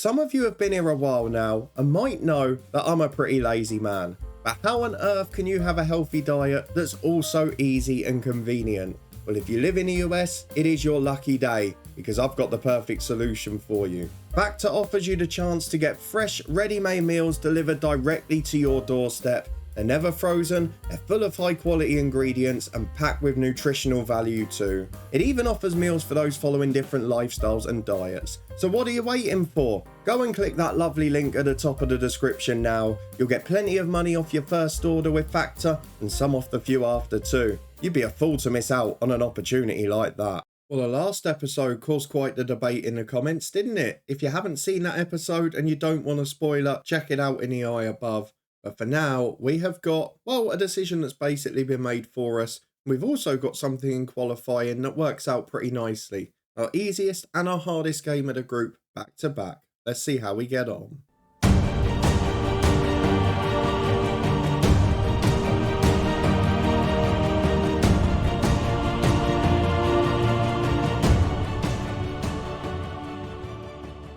Some of you have been here a while now and might know that I'm a pretty lazy man. But how on earth can you have a healthy diet that's also easy and convenient? Well, if you live in the US, it is your lucky day because I've got the perfect solution for you. Factor offers you the chance to get fresh, ready-made meals delivered directly to your doorstep. They're never frozen, they're full of high quality ingredients and packed with nutritional value too. It even offers meals for those following different lifestyles and diets. So what are you waiting for? Go and click that lovely link at the top of the description now. You'll get plenty of money off your first order with Factor and some off the few after too. You'd be a fool to miss out on an opportunity like that. Well, the last episode caused quite the debate in the comments, didn't it? If you haven't seen that episode and you don't want a spoiler, check it out in the eye above. But for now, we have got, well, a decision that's basically been made for us. We've also got something in qualifying that works out pretty nicely. Our easiest and our hardest game of the group back to back. Let's see how we get on.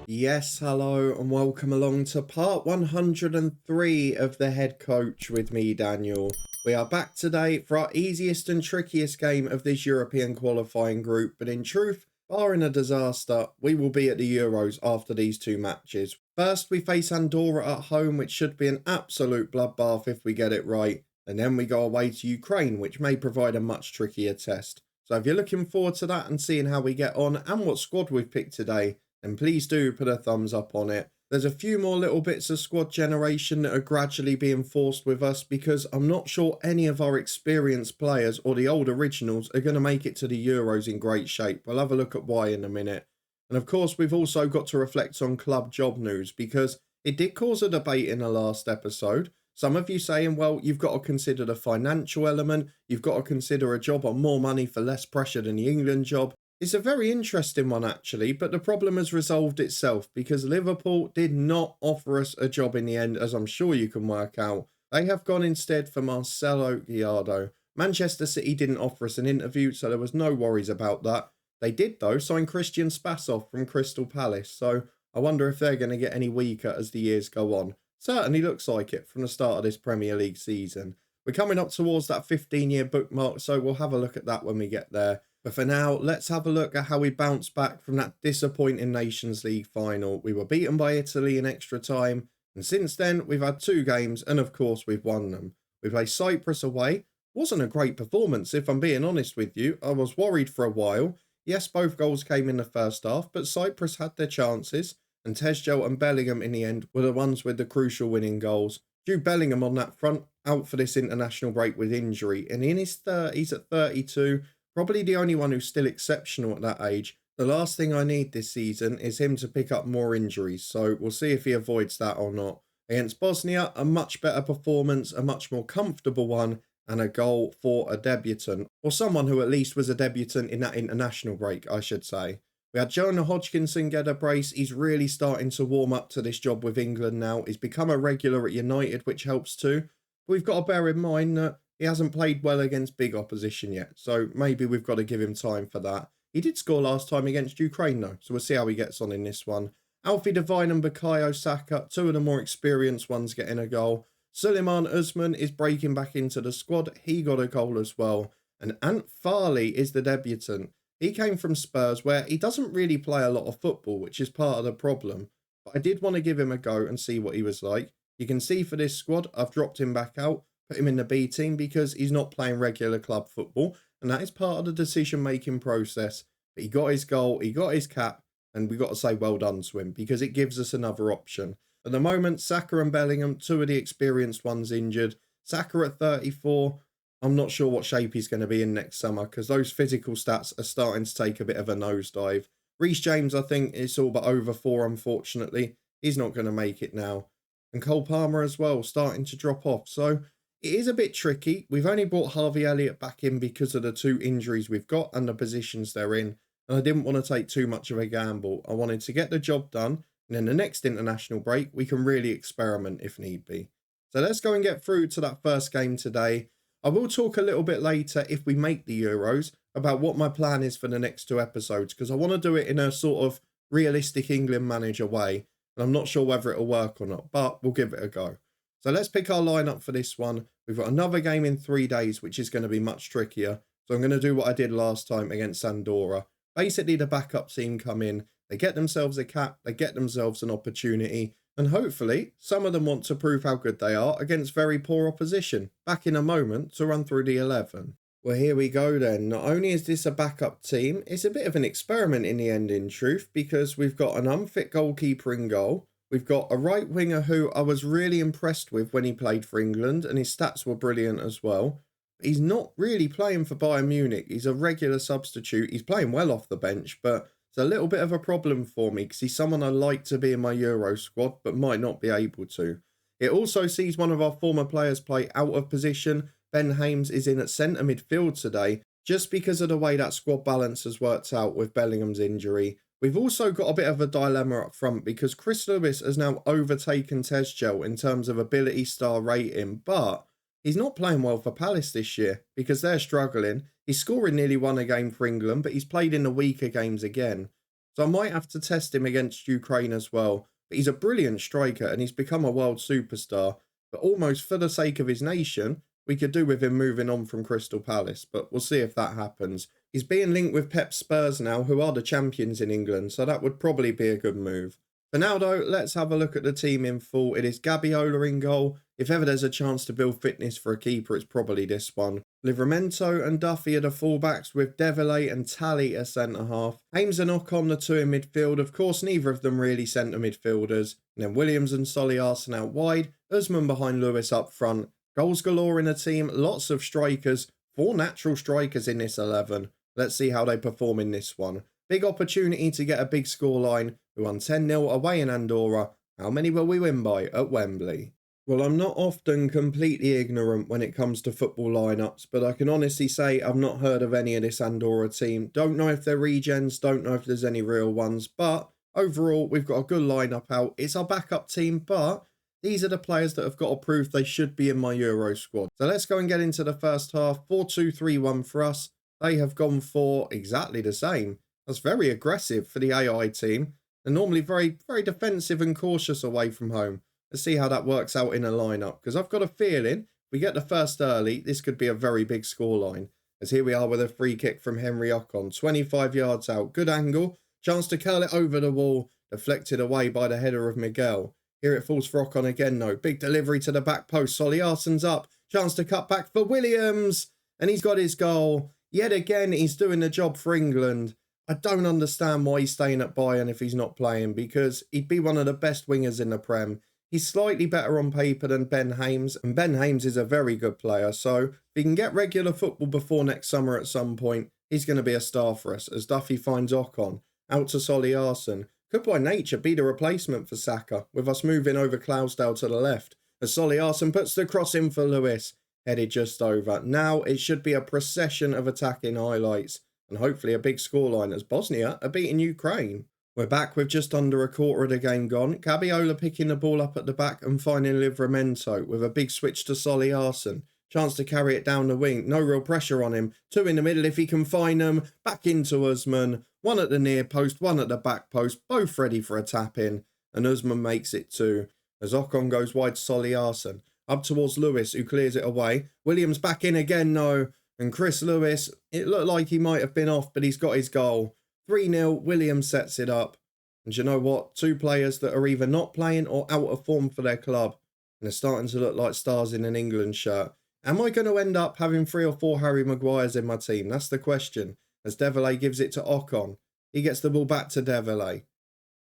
Yes, hello and welcome along to part 103 of the Head Coach with me, Daniel. We are back today for our easiest and trickiest game of this European qualifying group, but in truth, barring a disaster, we will be at the Euros after these two matches. First, we face Andorra at home, which should be an absolute bloodbath if we get it right, and then we go away to Ukraine, which may provide a much trickier test. So if you're looking forward to that and seeing how we get on and what squad we've picked today, and please do put a thumbs up on it. There's a few more little bits of squad generation that are gradually being forced with us because I'm not sure any of our experienced players or the old originals are going to make it to the Euros in great shape. We'll have a look at why in a minute. And of course, we've also got to reflect on club job news because it did cause a debate in the last episode. Some of you saying, well, you've got to consider the financial element. You've got to consider a job on more money for less pressure than the England job. It's a very interesting one actually, but the problem has resolved itself because Liverpool did not offer us a job in the end, as I'm sure you can work out. They have gone instead for Marcelo Gallardo. Manchester City didn't offer us an interview, so there was no worries about that. They did though sign Christian Spassov from Crystal Palace, so I wonder if they're going to get any weaker as the years go on. Certainly looks like it from the start of this Premier League season. We're coming up towards that 15-year bookmark, so we'll have a look at that when we get there. But for now, let's have a look at how we bounced back from that disappointing Nations League final. We were beaten by Italy in extra time, and since then, we've had two games, and of course, we've won them. We played Cyprus away. Wasn't a great performance, if I'm being honest with you. I was worried for a while. Yes, both goals came in the first half, but Cyprus had their chances, and Tezgel and Bellingham in the end were the ones with the crucial winning goals. Jude Bellingham on that front, out for this international break with injury, and in his 30s at 32, probably the only one who's still exceptional at that age. The last thing I need this season is him to pick up more injuries, so we'll see if he avoids that or not. Against Bosnia, a much better performance, a much more comfortable one, and a goal for a debutant, or someone who at least was a debutant in that international break, I should say. We had Jonah Hodgkinson get a brace. He's really starting to warm up to this job with England now. He's become a regular at United, which helps too. But we've got to bear in mind that he hasn't played well against big opposition yet, so maybe we've got to give him time for that. He did score last time against Ukraine though, so we'll see how he gets on in this one. Alfie Devine and Bukayo Saka, two of the more experienced ones, getting a goal. Suleiman Usman is breaking back into the squad. He got a goal as well. And Ant Farley is the debutant. He came from Spurs, where he doesn't really play a lot of football, which is part of the problem. But I did want to give him a go and see what he was like. You can see for this squad, I've dropped him back out. Put him in the B team because he's not playing regular club football, and that is part of the decision-making process. But he got his goal, he got his cap, and we got to say well done to him because it gives us another option. At the moment, Saka and Bellingham, two of the experienced ones injured. Saka at 34, I'm not sure what shape he's going to be in next summer because those physical stats are starting to take a bit of a nosedive. Reece James, I think, is all but over for, unfortunately. He's not going to make it now. And Cole Palmer as well, starting to drop off. So it is a bit tricky. We've only brought Harvey Elliott back in because of the two injuries we've got and the positions they're in. And I didn't want to take too much of a gamble. I wanted to get the job done. And then the next international break, we can really experiment if need be. So let's go and get through to that first game today. I will talk a little bit later, if we make the Euros, about what my plan is for the next two episodes. Because I want to do it in a sort of realistic England manager way. and I'm not sure whether it'll work or not, but we'll give it a go. So let's pick our lineup for this one. We've got another game in 3 days, which is going to be much trickier. So I'm going to do what I did last time against Andorra. Basically, the backup team come in, they get themselves a cap, they get themselves an opportunity, and hopefully some of them want to prove how good they are against very poor opposition. Back in a moment to run through the 11. Well, here we go then. Not only is this a backup team, it's a bit of an experiment in the end, in truth, because we've got an unfit goalkeeper in goal. We've got a right winger who I was really impressed with when he played for England, and his stats were brilliant as well. He's not really playing for Bayern Munich. He's a regular substitute. He's playing well off the bench, but it's a little bit of a problem for me because he's someone I like to be in my Euro squad, but might not be able to. It also sees one of our former players play out of position. Ben Hames is in at centre midfield today, just because of the way that squad balance has worked out with Bellingham's injury. We've also got a bit of a dilemma up front because Chris Lewis has now overtaken Tezgel in terms of ability star rating, but he's not playing well for Palace this year because they're struggling. He's scoring nearly 1 a game for England, but he's played in the weaker games again. So I might have to test him against Ukraine as well. But he's a brilliant striker and he's become a world superstar. But almost for the sake of his nation, we could do with him moving on from Crystal Palace. But we'll see if that happens. He's being linked with Pep Spurs now, who are the champions in England. So that would probably be a good move. For now though, let's have a look at the team in full. It is Gabiola in goal. If ever there's a chance to build fitness for a keeper, it's probably this one. Livramento and Duffy are the fullbacks, with Devillet and Talley as centre-half. Hames and Ocon, the 2 in midfield. Of course, neither of them really centre midfielders. And then Williams and Soliarson out wide. Usman behind Lewis up front. Goals galore in the team. Lots of strikers. 4 natural strikers in this 11. Let's see how they perform in this one. Big opportunity to get a big scoreline. We won 10-0 away in Andorra. How many will we win by at Wembley? Well, I'm not often completely ignorant when it comes to football lineups, but I can honestly say I've not heard of any of this Andorra team. Don't know if they're regens, don't know if there's any real ones, but overall, we've got a good lineup out. It's our backup team, but these are the players that have got to prove they should be in my Euro squad. So let's go and get into the first half. 4-2-3-1 for us. They have gone for exactly the same. That's very aggressive for the AI team. They're normally very, very defensive and cautious away from home. Let's see how that works out in a lineup, because I've got a feeling if we get the first early, this could be a very big scoreline. As here we are with a free kick from Henry Ocon, 25 yards out, good angle, chance to curl it over the wall, deflected away by the header of Miguel. Here it falls for Ocon again though, big delivery to the back post, Soliarson's up, chance to cut back for Williams, and he's got his goal. Yet again, he's doing the job for England. I don't understand why he's staying at Bayern if he's not playing, because he'd be one of the best wingers in the Prem. He's slightly better on paper than Ben Hames, and Ben Hames is a very good player, so if he can get regular football before next summer at some point, he's going to be a star for us, as Duffy finds Ocon, out to Soliarson. Could by nature be the replacement for Saka, with us moving over Clousdale to the left, as Soliarson puts the cross in for Lewis, headed just over. Now it should be a procession of attacking highlights, and hopefully a big scoreline, as Bosnia are beating Ukraine. We're back with just under a quarter of the game gone. Gabiola picking the ball up at the back and finding Livramento with a big switch to Soliarson. Chance to carry it down the wing. No real pressure on him. 2 in the middle if he can find them. Back into Usman. 1 at the near post, 1 at the back post. Both ready for a tap in. And Usman makes it 2. As Ocon goes wide to Soliarson. Up towards Lewis, who clears it away. Williams back in again though. And Chris Lewis, it looked like he might have been off, but he's got his goal. 3-0, Williams sets it up. And you know what? 2 players that are either not playing or out of form for their club. And they're starting to look like stars in an England shirt. Am I going to end up having 3 or 4 Harry Maguires in my team? That's the question. As Devillet gives it to Ocon. He gets the ball back to Devillet.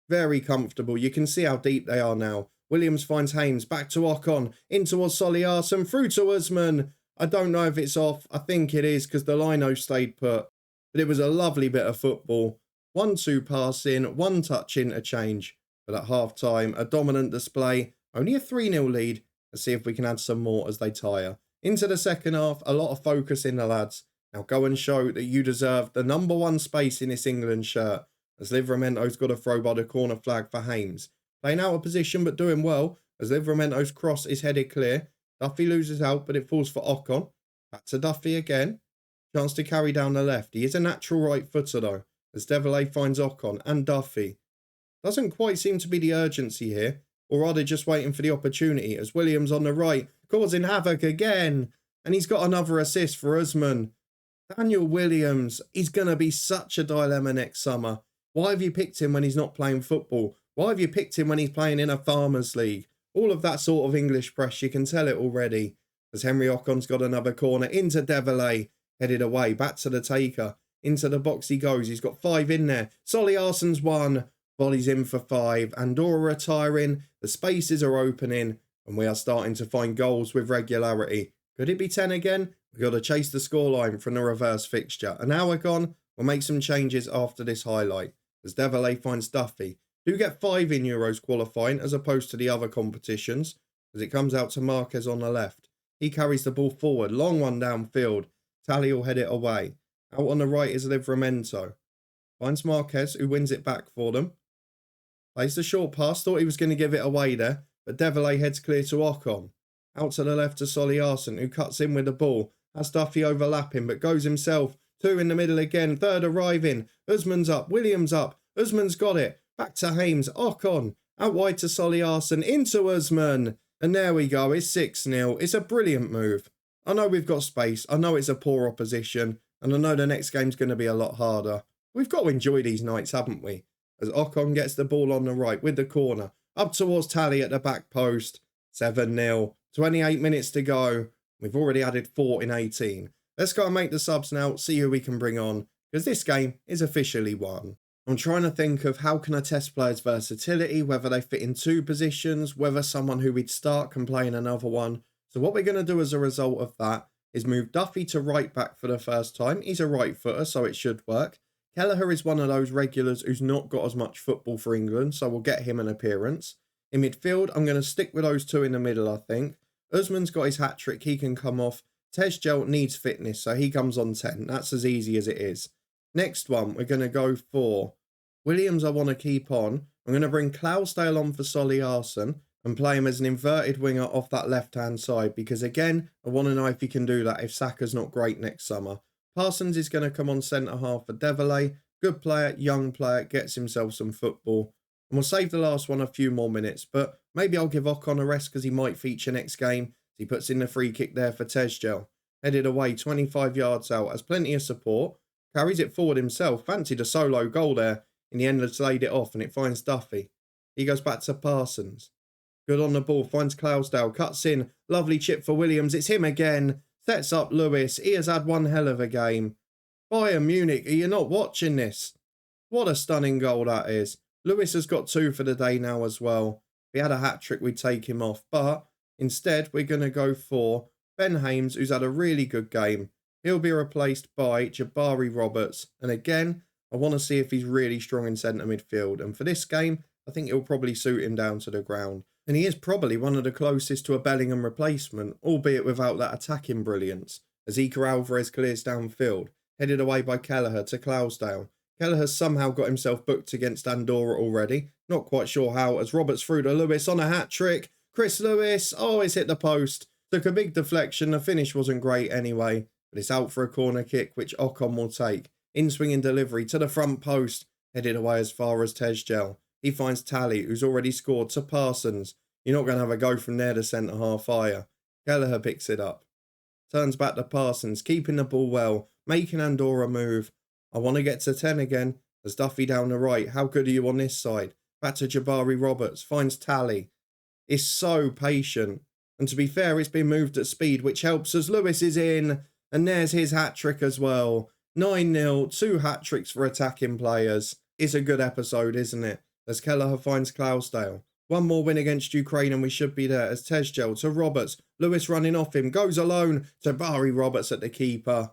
Very comfortable. You can see how deep they are now. Williams finds Hames. Back to Ocon. In towards Soliarson. Through to Usman. I don't know if it's off. I think it is because the lino stayed put. But it was a lovely bit of football. 1-2 pass in, 1 touch interchange. But at half-time, a dominant display. Only a 3-0 lead. Let's see if we can add some more as they tire. Into the second half, a lot of focus in the lads. Now go and show that you deserve the #1 space in this England shirt. As Livramento's got a throw by the corner flag for Hames. Playing out of position but doing well. As Livramento's cross is headed clear. Duffy loses out, but it falls for Ocon. Back to Duffy again. Chance to carry down the left. He is a natural right footer though, as Devillet finds Ocon and Duffy. Doesn't quite seem to be the urgency here. Or are they just waiting for the opportunity as Williams on the right, causing havoc again? And he's got another assist for Usman. Daniel Williams, he's going to be such a dilemma next summer. Why have you picked him when he's not playing football? Why have you picked him when he's playing in a farmers league? All of that sort of English press, you can tell it already. As Henry Ocon's got another corner into Devillet, headed away, back to the taker. Into the box he goes, he's got 5 in there. Solly Arsen's 1, volleys in for 5. Andorra retiring, the spaces are opening, and we are starting to find goals with regularity. Could it be 10 again? We've got to chase the scoreline from the reverse fixture. An hour gone, we'll make some changes after this highlight. As Devillet finds Duffy, do get 5 in Euros qualifying as opposed to the other competitions, as it comes out to Marquez on the left. He carries the ball forward, long one downfield. Tally will head it away. Out on the right is Livramento. Finds Marquez, who wins it back for them. Plays the short pass, thought he was going to give it away there, but Devillet heads clear to Ocon. Out to the left to Solly Arsen, who cuts in with the ball. Has Duffy overlapping, but goes himself. 2 in the middle again, 3rd arriving. Usman's up, Williams up. Usman's got it. Back to Hames, Ocon. Out wide to Solly Arsen, into Usman. And there we go, it's 6-0. It's a brilliant move. I know we've got space. I know it's a poor opposition. And I know the next game's going to be a lot harder. We've got to enjoy these nights, haven't we? As Ocon gets the ball on the right with the corner. Up towards Tally at the back post. 7-0. 28 minutes to go. We've already added 4 in 18. Let's go and make the subs now, see who we can bring on. Because this game is officially won. I'm trying to think of how can I test players' versatility, whether they fit in 2 positions, whether someone who we'd start can play in another one. So what we're going to do as a result of that is move Duffy to right back for the first time. He's a right footer, so it should work. Kelleher is one of those regulars who's not got as much football for England, so we'll get him an appearance. In midfield, I'm going to stick with those 2 in the middle, I think. Usman's got his hat-trick, he can come off. Tezgel needs fitness, so he comes on 10. That's as easy as it is. Next one, we're going to go for Williams I want to keep on. I'm going to bring Clousdale on for Solly Arsen and play him as an inverted winger off that left-hand side because, again, I want to know if he can do that if Saka's not great next summer. Parsons is going to come on centre-half for Devillet. Good player, young player, gets himself some football. And we'll save the last one a few more minutes, but maybe I'll give Ocon a rest because he might feature next game. He puts in the free kick there for Tezgel. Headed away 25 yards out, has plenty of support. Carries it forward himself. Fancied a solo goal there. In the end, has laid it off and it finds Duffy. He goes back to Parsons. Good on the ball, finds Clousdale, cuts in. Lovely chip for Williams. It's him again. Sets up Lewis. He has had one hell of a game. Bayern Munich, are you not watching this? What a stunning goal that is. Lewis has got 2 for the day now as well. If he had a hat-trick, we'd take him off. But instead, we're going to go for Ben Hames, who's had a really good game. He'll be replaced by Jabari Roberts. And again, I want to see if he's really strong in centre midfield. And for this game, I think it'll probably suit him down to the ground. And he is probably one of the closest to a Bellingham replacement, albeit without that attacking brilliance. As Iker Alvarez clears downfield, headed away by Kelleher to Clousdale. Kelleher's somehow got himself booked against Andorra already. Not quite sure how, as Roberts through to Lewis on a hat-trick. Chris Lewis, oh, it's hit the post. Took a big deflection, the finish wasn't great anyway. But it's out for a corner kick, which Ocon will take. In-swinging delivery to the front post. Headed away as far as Tezgel. He finds Tally, who's already scored, to Parsons. You're not going to have a go from there to centre-half, are you? Kelleher picks it up. Turns back to Parsons, keeping the ball well, making Andorra move. I want to get to 10 again. As Duffy down the right. How good are you on this side? Back to Jabari Roberts. Finds Tally. It's so patient. And to be fair, it's been moved at speed, which helps as Lewis is in. And there's his hat-trick as well. 9-0, 2 hat-tricks for attacking players. It's a good episode, isn't it? As Kelleher finds Clousdale. One more win against Ukraine and we should be there as Tezgel to Roberts. Lewis running off him. Goes alone to Jabari Roberts at the keeper.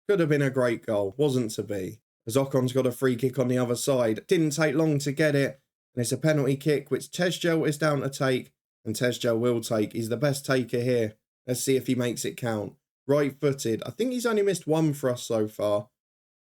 Could have been a great goal. Wasn't to be. As Ocon's got a free kick on the other side. Didn't take long to get it. And it's a penalty kick which Tezgel is down to take. And Tezgel will take. He's the best taker here. Let's see if he makes it count. Right-footed. I think he's only missed 1 for us so far.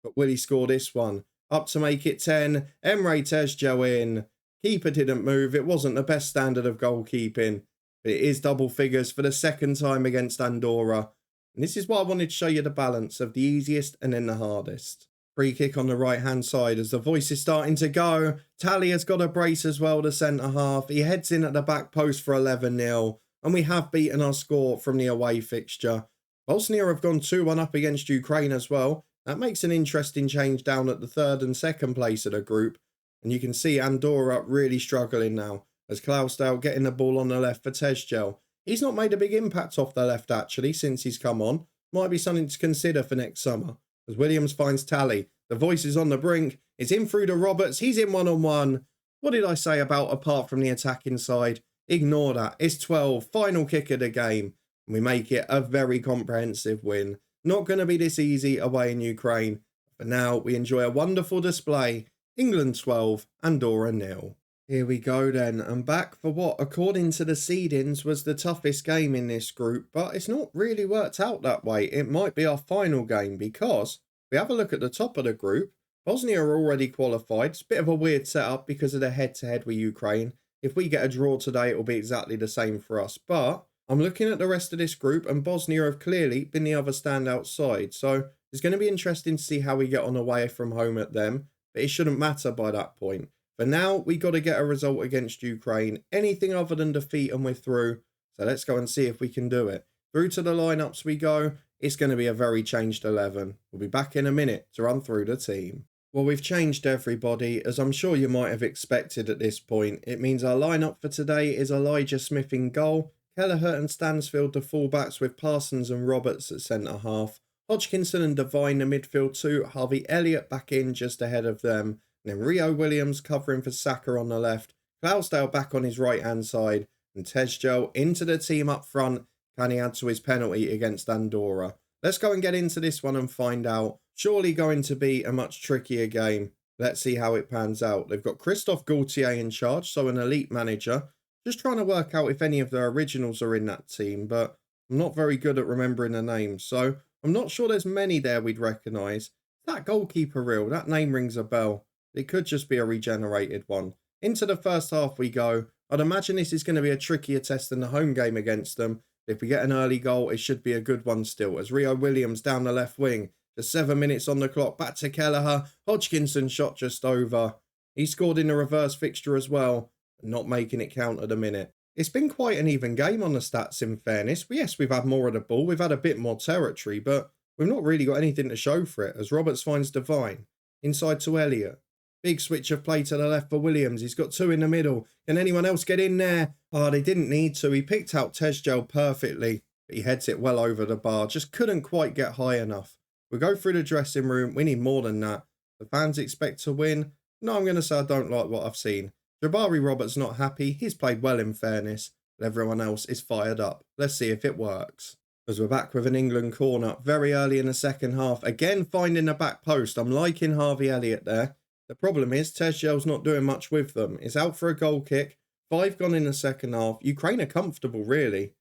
But will he score this one? Up to make it 10. Emre Tezgel in. Keeper didn't move. It wasn't the best standard of goalkeeping. But it is double figures for the second time against Andorra. And this is why I wanted to show you the balance of the easiest and then the hardest. Free kick on the right-hand side as the voice is starting to go. Tally has got a brace as well, the centre-half. He heads in at the back post for 11-0. And we have beaten our score from the away fixture. Bosnia have gone 2-1 up against Ukraine as well. That makes an interesting change down at the third and second place of the group. And you can see Andorra really struggling now, as Klausdale getting the ball on the left for Tezgel. He's not made a big impact off the left actually since he's come on. Might be something to consider for next summer. As Williams finds Tally. The voice is on the brink. It's in through to Roberts. He's in one-on-one. What did I say about apart from the attacking side? Ignore that. It's 12. Final kick of the game. And we make it a very comprehensive win. Not going to be this easy away in Ukraine. For now, we enjoy a wonderful display. England 12, Andorra 0. Here we go then, and back for what, according to the seedings, was the toughest game in this group, but it's not really worked out that way. It might be our final game because, if we have a look at the top of the group, Bosnia are already qualified. It's a bit of a weird setup because of the head-to-head with Ukraine. If we get a draw today, it will be exactly the same for us, but I'm looking at the rest of this group, and Bosnia have clearly been the other standout side, so it's going to be interesting to see how we get on away from home at them, but it shouldn't matter by that point. For now, we got to get a result against Ukraine. Anything other than defeat and we're through. So let's go and see if we can do it. Through to the lineups we go. It's going to be a very changed 11. We'll be back in a minute to run through the team. Well, we've changed everybody, as I'm sure you might have expected at this point. It means our lineup for today is Elijah Smith in goal, Kelleher and Stansfield the fullbacks with Parsons and Roberts at centre-half, Hodgkinson and Devine the midfield two, Harvey Elliott back in just ahead of them. And then Rio Williams covering for Saka on the left, Klausdale back on his right-hand side, and Tezgel into the team up front. Can he add to his penalty against Andorra? Let's go and get into this one and find out. Surely going to be a much trickier game. Let's see how it pans out. They've got Christophe Gaultier in charge, so an elite manager. Just trying to work out if any of the originals are in that team, but I'm not very good at remembering the names, so I'm not sure there's many there we'd recognise. That goalkeeper real, that name rings a bell. It could just be a regenerated one. Into the first half we go. I'd imagine this is going to be a trickier test than the home game against them. If we get an early goal, it should be a good one still. As Rio Williams down the left wing. Just 7 minutes on the clock. Back to Kelleher. Hodgkinson shot just over. He scored in the reverse fixture as well. Not making it count at a minute. It's been quite an even game on the stats in fairness. Yes, we've had more of the ball. We've had a bit more territory, but we've not really got anything to show for it. As Roberts finds Devine. Inside to Elliott. Big switch of play to the left for Williams. He's got two in the middle. Can anyone else get in there? Oh, they didn't need to. He picked out Tezgel perfectly. But he heads it well over the bar. Just couldn't quite get high enough. We'll go through the dressing room. We need more than that. The fans expect to win. No, I'm going to say I don't like what I've seen. Jabari Roberts not happy. He's played well in fairness. But everyone else is fired up. Let's see if it works. As we're back with an England corner. Very early in the second half. Again, finding the back post. I'm liking Harvey Elliott there. The problem is Tezgel's not doing much with them. It's out for a goal kick. 5 gone in the second half. Ukraine are comfortable, really.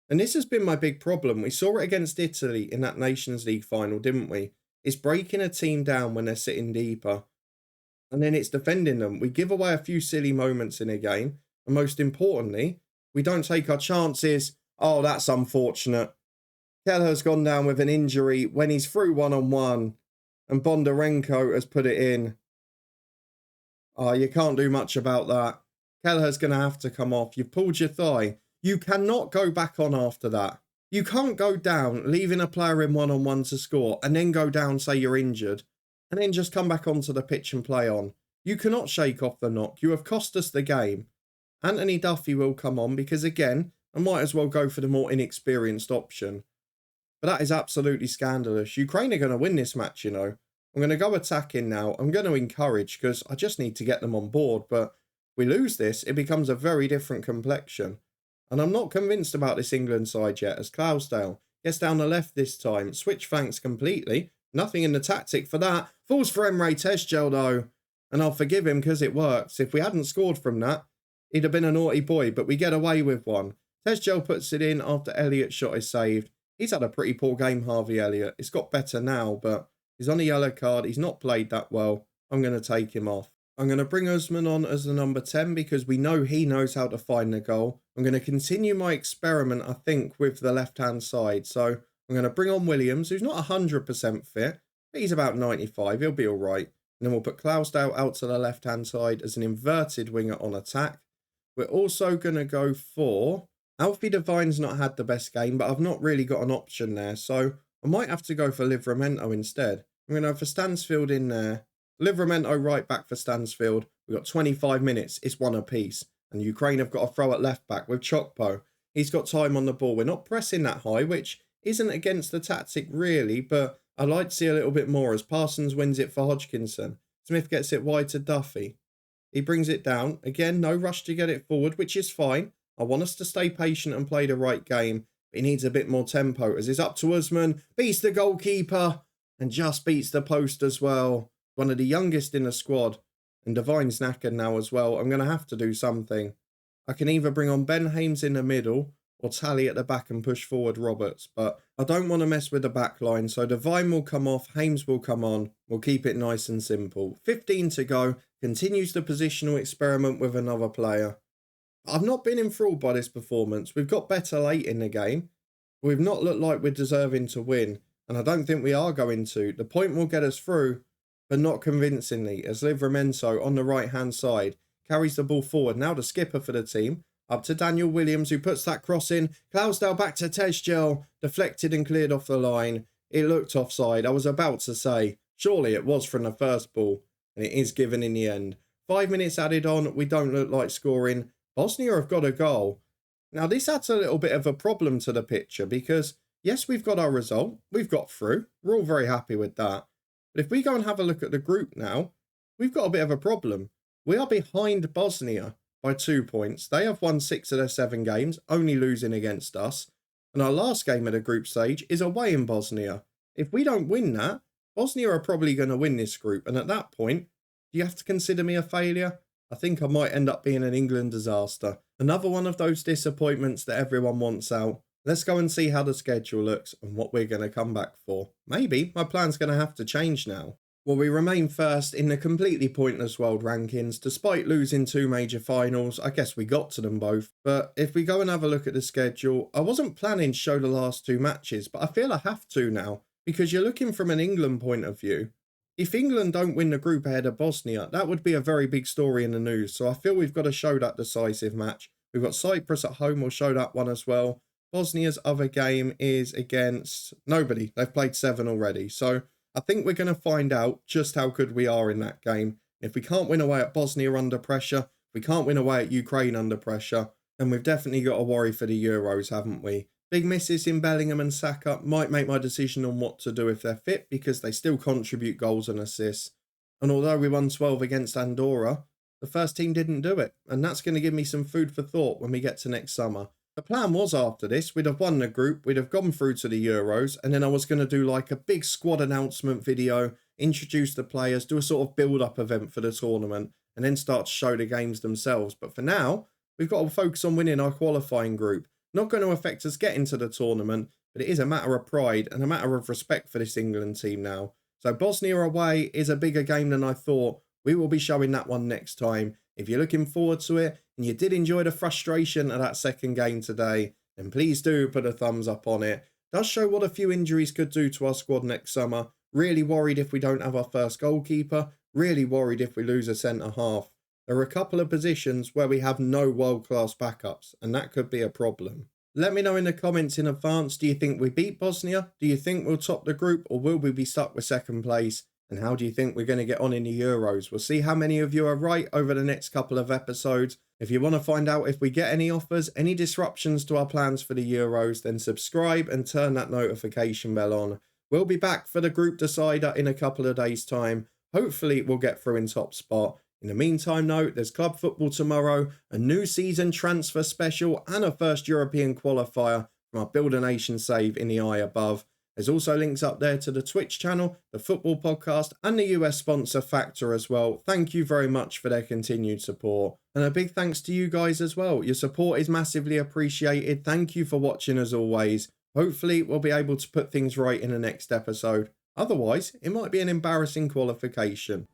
And this has been my big problem. We saw it against Italy in that Nations League final, didn't we? It's breaking a team down when they're sitting deeper. And then it's defending them. We give away a few silly moments in a game. And most importantly, we don't take our chances. Oh, that's unfortunate. Kelleher's gone down with an injury when he's through one-on-one. And Bondarenko has put it in. Oh, you can't do much about that. Kelleher's going to have to come off. You've pulled your thigh. You cannot go back on after that. You can't go down, leaving a player in one-on-one to score, and then go down, say you're injured, and then just come back onto the pitch and play on. You cannot shake off the knock. You have cost us the game. Anthony Duffy will come on because, again, I might as well go for the more inexperienced option. But that is absolutely scandalous. Ukraine are going to win this match, you know. I'm going to go attacking now. I'm going to encourage because I just need to get them on board. But if we lose this, it becomes a very different complexion. And I'm not convinced about this England side yet as Klausdale gets down the left this time. Switch flanks completely. Nothing in the tactic for that. Falls for Emre Tezgel though. And I'll forgive him because it works. If we hadn't scored from that, he'd have been a naughty boy. But we get away with one. Tezgel puts it in after Elliott's shot is saved. He's had a pretty poor game, Harvey Elliott. It's got better now, but he's on a yellow card. He's not played that well. I'm going to take him off. I'm going to bring Usman on as the number 10 because we know he knows how to find the goal. I'm going to continue my experiment, I think, with the left-hand side. So I'm going to bring on Williams, who's not 100% fit. but he's about 95. He'll be all right. And then we'll put Clousdale out to the left-hand side as an inverted winger on attack. We're also going to go for... Alfie Devine's not had the best game, but I've not really got an option there. So I might have to go for Livramento instead. I'm going to go for Stansfield in there. Livramento right back for Stansfield. We've got 25 minutes. It's one apiece. And Ukraine have got a throw at left back with Chokpo. He's got time on the ball. We're not pressing that high, which isn't against the tactic really, but I'd like to see a little bit more as Parsons wins it for Hodgkinson. Smith gets it wide to Duffy. He brings it down. Again, no rush to get it forward, which is fine. I want us to stay patient and play the right game. But he needs a bit more tempo as it's up to Usman. Beats the goalkeeper and just beats the post as well. One of the youngest in the squad. And Devine's knackered now as well. I'm going to have to do something. I can either bring on Ben Hames in the middle or Tally at the back and push forward Roberts. But I don't want to mess with the back line. So Devine will come off. Hames will come on. We'll keep it nice and simple. 15 to go. Continues the positional experiment with another player. I've not been enthralled by this performance. We've got better late in the game. We've not looked like we're deserving to win. And I don't think we are going to. The point will get us through, but not convincingly, as Livramento on the right-hand side carries the ball forward. Now the skipper for the team. Up to Daniel Williams, who puts that cross in. Clousdale back to Tezgel. Deflected and cleared off the line. It looked offside. I was about to say, surely it was from the first ball. And it is given in the end. 5 minutes added on. We don't look like scoring. Bosnia have got a goal. Now, this adds a little bit of a problem to the picture because, yes, we've got our result. We've got through. We're all very happy with that. But if we go and have a look at the group now, we've got a bit of a problem. We are behind Bosnia by 2 points. They have won 6 of their 7 games, only losing against us. And our last game at the group stage is away in Bosnia. If we don't win that, Bosnia are probably going to win this group. And at that point, do you have to consider me a failure? I think I might end up being an England disaster. Another one of those disappointments that everyone wants out. Let's go and see how the schedule looks and what we're going to come back for. Maybe my plan's going to have to change now. Well, we remain first in the completely pointless world rankings. Despite losing 2 major finals, I guess we got to them both. But if we go and have a look at the schedule, I wasn't planning to show the last 2 matches, but I feel I have to now. Because you're looking from an England point of view. If England don't win the group ahead of Bosnia, that would be a very big story in the news. So I feel we've got to show that decisive match. We've got Cyprus at home. We'll show that one as well. Bosnia's other game is against nobody. They've played 7 already. So I think we're going to find out just how good we are in that game. If we can't win away at Bosnia under pressure, if we can't win away at Ukraine under pressure, then we've definitely got to worry for the Euros, haven't we? Big misses in Bellingham and Saka might make my decision on what to do if they're fit because they still contribute goals and assists. And although we won 12 against Andorra, the first team didn't do it. And that's going to give me some food for thought when we get to next summer. The plan was after this, we'd have won the group, we'd have gone through to the Euros, and then I was going to do like a big squad announcement video, introduce the players, do a sort of build-up event for the tournament, and then start to show the games themselves. But for now, we've got to focus on winning our qualifying group. Not going to affect us getting to the tournament, but it is a matter of pride and a matter of respect for this England team now. So Bosnia away is a bigger game than I thought. We will be showing that one next time. If you're looking forward to it and you did enjoy the frustration of that second game today, then please do put a thumbs up on it. It does show what a few injuries could do to our squad next summer. Really worried if we don't have our first goalkeeper. Really worried if we lose a centre half. There are a couple of positions where we have no world-class backups, and that could be a problem. Let me know in the comments in advance, do you think we beat Bosnia? Do you think we'll top the group, or will we be stuck with second place? And how do you think we're going to get on in the Euros? We'll see how many of you are right over the next couple of episodes. If you want to find out if we get any offers, any disruptions to our plans for the Euros, then subscribe and turn that notification bell on. We'll be back for the group decider in a couple of days' time. Hopefully we'll get through in top spot. In the meantime, though, there's club football tomorrow, a new season transfer special, and a first European qualifier from our Build a Nation save in the eye above. There's also links up there to the Twitch channel, the football podcast, and the US sponsor Factor as well. Thank you very much for their continued support. And a big thanks to you guys as well. Your support is massively appreciated. Thank you for watching as always. Hopefully, we'll be able to put things right in the next episode. Otherwise, it might be an embarrassing qualification.